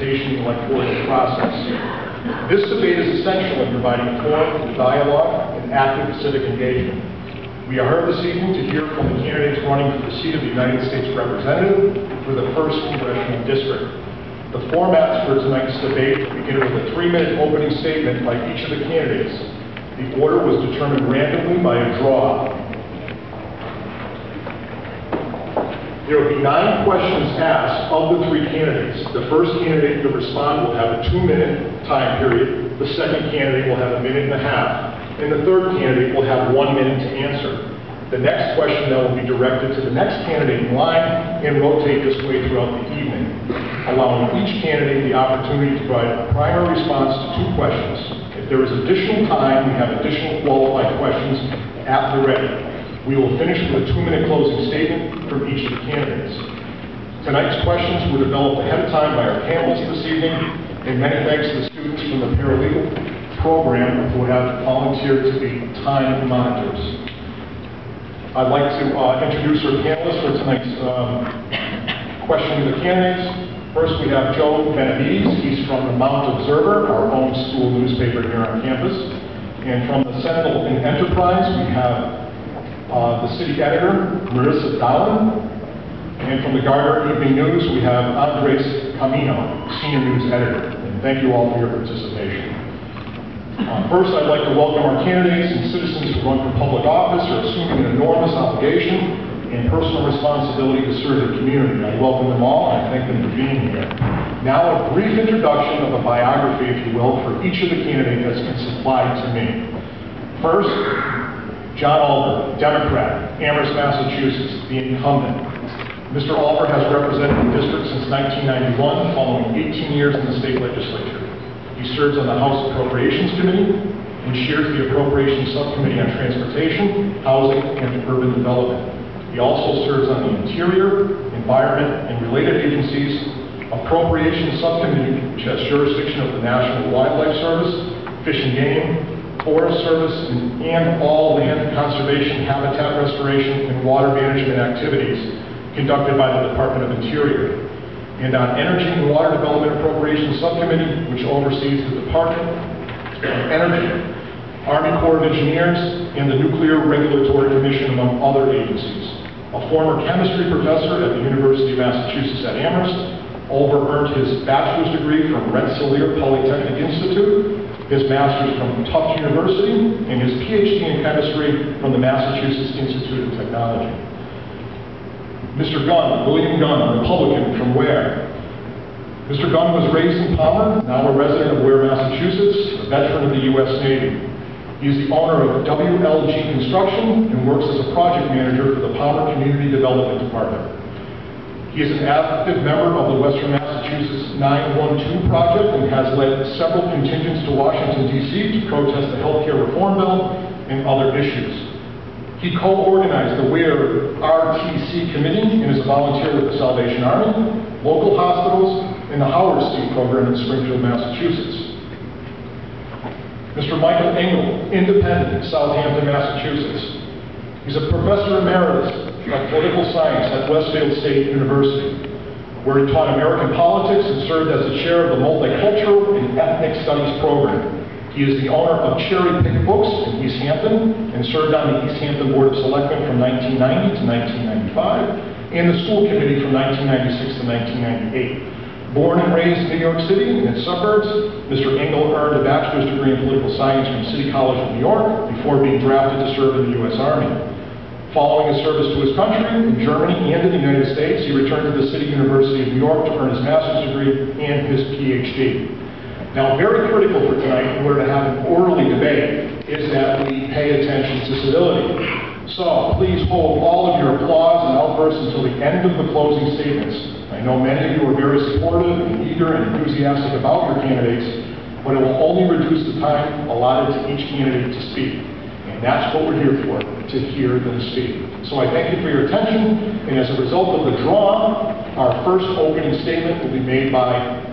transportation and electoral process. This debate is essential in providing a forum for dialogue and active civic engagement. We are here this evening to hear from the candidates running for the seat of the United States Representative for the 1st Congressional District. The formats for tonight's debate begin with a 3-minute opening statement by each of the candidates. The order was determined randomly by a draw. There will be 9 questions asked of the 3 candidates. The first candidate to respond will have a 2-minute time period. The second candidate will have a 1.5 minutes. And the third candidate will have 1 minute to answer. The next question then will be directed to the next candidate in line and rotate this way throughout the evening, allowing each candidate the opportunity to provide a primary response to 2 questions. If there is additional time, we have additional qualified questions at the ready. We will finish with a 2-minute closing statement from each of the candidates. Tonight's questions were developed ahead of time by our panelists this evening, and many thanks to the students from the paralegal program who have volunteered to be time monitors. I'd like to introduce our panelists for tonight's questioning of the candidates. First, we have Joe Benavides. He's from the Mount Observer, our own school newspaper here on campus. And from the Sentinel and Enterprise, we have the city editor, Marissa Dallin. And from the Gardner Evening News, we have Andres Camino, senior news editor. And thank you all for your participation. First, I'd like to welcome our candidates and citizens who run for public office or assuming an enormous obligation and personal responsibility to serve their community. I welcome them all and I thank them for being here. Now, a brief introduction of a biography, if you will, for each of the candidates that's been supplied to me. First, John Olver, Democrat, Amherst, Massachusetts, the incumbent. Mr. Olver has represented the district since 1991, following 18 years in the state legislature. He serves on the House Appropriations Committee and chairs the Appropriations Subcommittee on Transportation, Housing, and Urban Development. He also serves on the Interior, Environment, and related agencies, Appropriations Subcommittee, which has jurisdiction of the National Wildlife Service, Fish and Game, Forest Service, and all land conservation, habitat restoration, and water management activities conducted by the Department of Interior. And on Energy and Water Development Appropriations Subcommittee, which oversees the Department of Energy, Army Corps of Engineers, and the Nuclear Regulatory Commission, among other agencies. A former chemistry professor at the University of Massachusetts at Amherst, Olver earned his bachelor's degree from Rensselaer Polytechnic Institute, his master's from Tufts University, and his PhD in chemistry from the Massachusetts Institute of Technology. Mr. Gunn, William Gunn, Republican from Ware. Mr. Gunn was raised in Palmer, now a resident of Ware, Massachusetts, a veteran of the U.S. Navy. He is the owner of WLG Construction and works as a project manager for the Palmer Community Development Department. He is an active member of the Western Massachusetts 912 project and has led several contingents to Washington, D.C. to protest the healthcare reform bill and other issues. He co-organized the Ware RTC Committee and is a volunteer with the Salvation Army, local hospitals, and the Howard Street program in Springfield, Massachusetts. Mr. Michael Engel, independent, Southampton, Massachusetts. He's a professor emeritus of political science at Westfield State University, where he taught American politics and served as the chair of the Multicultural and Ethnic Studies program. He is the owner of Cherry Pick Books in East Hampton and served on the East Hampton Board of Selectmen from 1990 to 1995 and the school committee from 1996 to 1998. Born and raised in New York City and its suburbs, Mr. Engel earned a bachelor's degree in political science from City College of New York before being drafted to serve in the U.S. Army. Following his service to his country in Germany and in the United States, he returned to the City University of New York to earn his master's degree and his PhD. Now, very critical for tonight, in order to have an orderly debate, is that we pay attention to civility. So, please hold all of your applause and outbursts until the end of the closing statements. I know many of you are very supportive and eager and enthusiastic about your candidates, but it will only reduce the time allotted to each candidate to speak. And that's what we're here for, to hear them speak. So I thank you for your attention, and as a result of the draw, our first opening statement will be made by